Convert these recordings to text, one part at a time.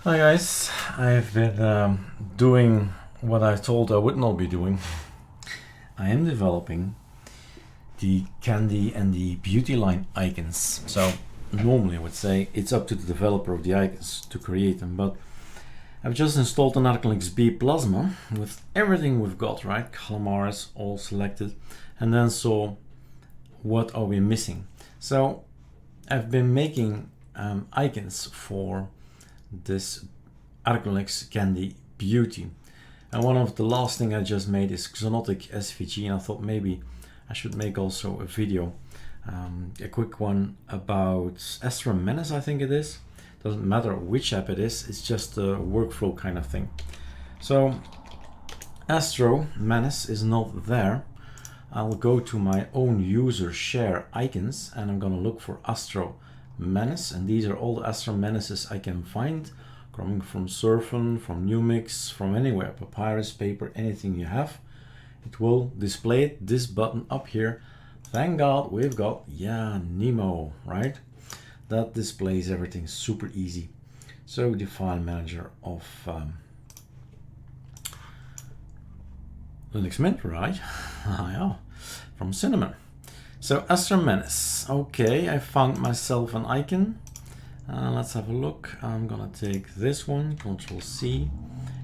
Hi guys, I've been doing what I told I would not be doing. I am developing the candy and the beauty line icons. So normally I would say it's up to the developer of the icons to create them, but I've just installed an ArcoLinux B Plasma with everything we've got, right? Calamars all selected, and then saw what are we missing. So I've been making icons for this ArcoLinux Candy Beauty, and one of the last thing I just made is Xonotic SVG, and I thought maybe I should make also a video, a quick one about astromenace. I think it is, doesn't matter which app it is, it's just a workflow kind of thing. So astromenace is not there. I'll go to my own user share icons and I'm gonna look for astromenace, and these are all the astromenaces I can find, coming from Surfn, from Numix, from anywhere, papyrus, paper, anything you have. It will display it, this button up here. Thank God we've got, yeah, Nemo, right? That displays everything super easy. So the file manager of Linux Mint, right? Yeah, from Cinnamon. So astromenace. Okay, I found myself an icon. Let's have a look. I'm gonna take this one, Control C.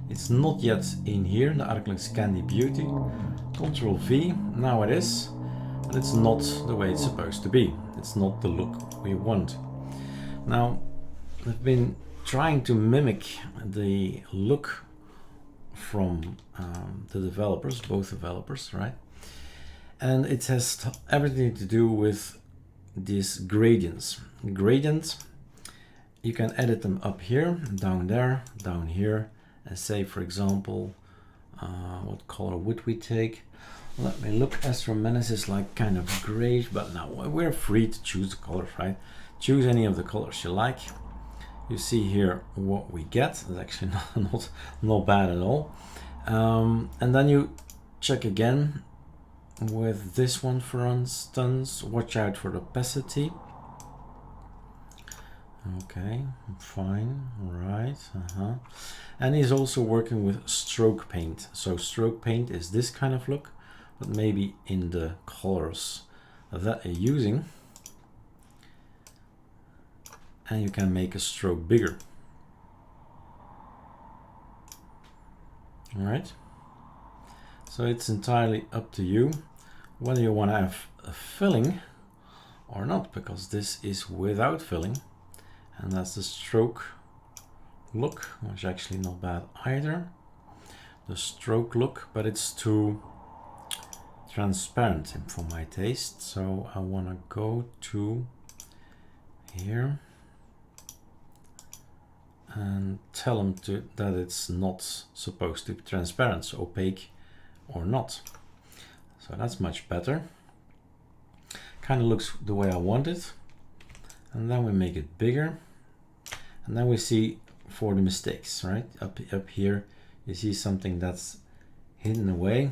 It's not yet in here, the ArcoLinux Candy Beauty. Control V, now it is, but it's not the way it's supposed to be. It's not the look we want. Now, I've been trying to mimic the look from the developers, both developers, right? And it has everything to do with these gradients. Gradients, you can edit them up here, down there, down here, and say, for example, what color would we take? Let me look. Astromenace is like kind of grayish, but now we're free to choose the colors, right? Choose any of the colors you like. You see here what we get. It's actually not bad at all. And then you check again with this one, for instance. Watch out for opacity. Okay, fine, right, And he's also working with stroke paint. So stroke paint is this kind of look, but maybe in the colors that you're using. And you can make a stroke bigger. All right. So it's entirely up to you whether you want to have a filling or not, because this is without filling. And that's the stroke look, which is actually not bad either. The stroke look, but it's too transparent for my taste. So I want to go to here and tell them that it's not supposed to be transparent, so opaque or not. So that's much better. Kind of looks the way I want it. And then we make it bigger. And then we see for the mistakes, right? Up here, you see something that's hidden away,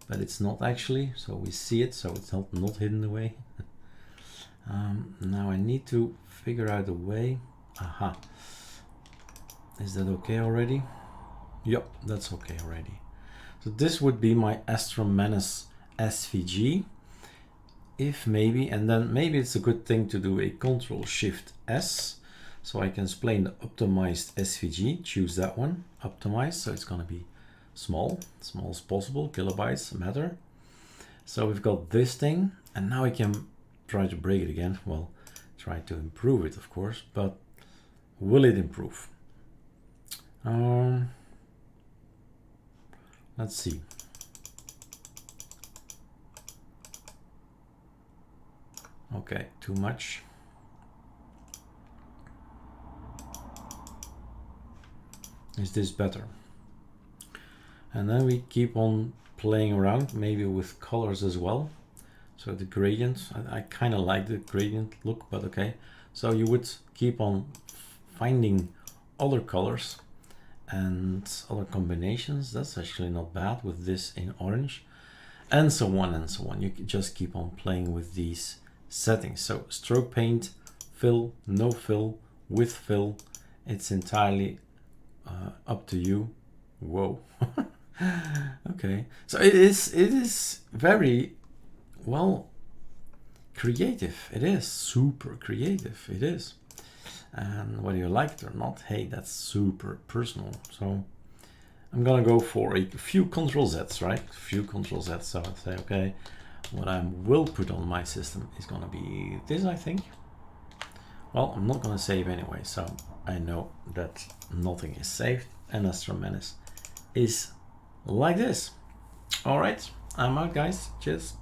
but it's not actually. So we see it, so it's not hidden away. Now I need to figure out a way. Aha. Is that okay already? Yep, that's okay already. So this would be my astromenace SVG. If maybe, and then maybe it's a good thing to do a Control Shift S. So I can explain the optimized SVG, choose that one, optimize, so it's gonna be small as possible, kilobytes matter. So we've got this thing, and now I can try to break it again. Well, try to improve it, of course, but will it improve? Let's see. Okay, too much. Is this better? And then we keep on playing around, maybe with colors as well. So the gradient, I kind of like the gradient look, but okay. So you would keep on finding other colors and other combinations. That's actually not bad with this in orange, and so on and so on. You can just keep on playing with these settings. So stroke paint, fill, no fill, with fill, It's entirely up to you. Whoa. Okay, so it is very well creative. It is super creative. It is, and whether you like it or not, hey, that's super personal. So I'm gonna go for a few Ctrl+Zs, right? A few Ctrl+Zs. So I'll say, okay, what I will put on my system is gonna be this, I think. Well, I'm not gonna save anyway, so I know that nothing is saved, and astromenace is like this. All right, I'm out, guys. Cheers.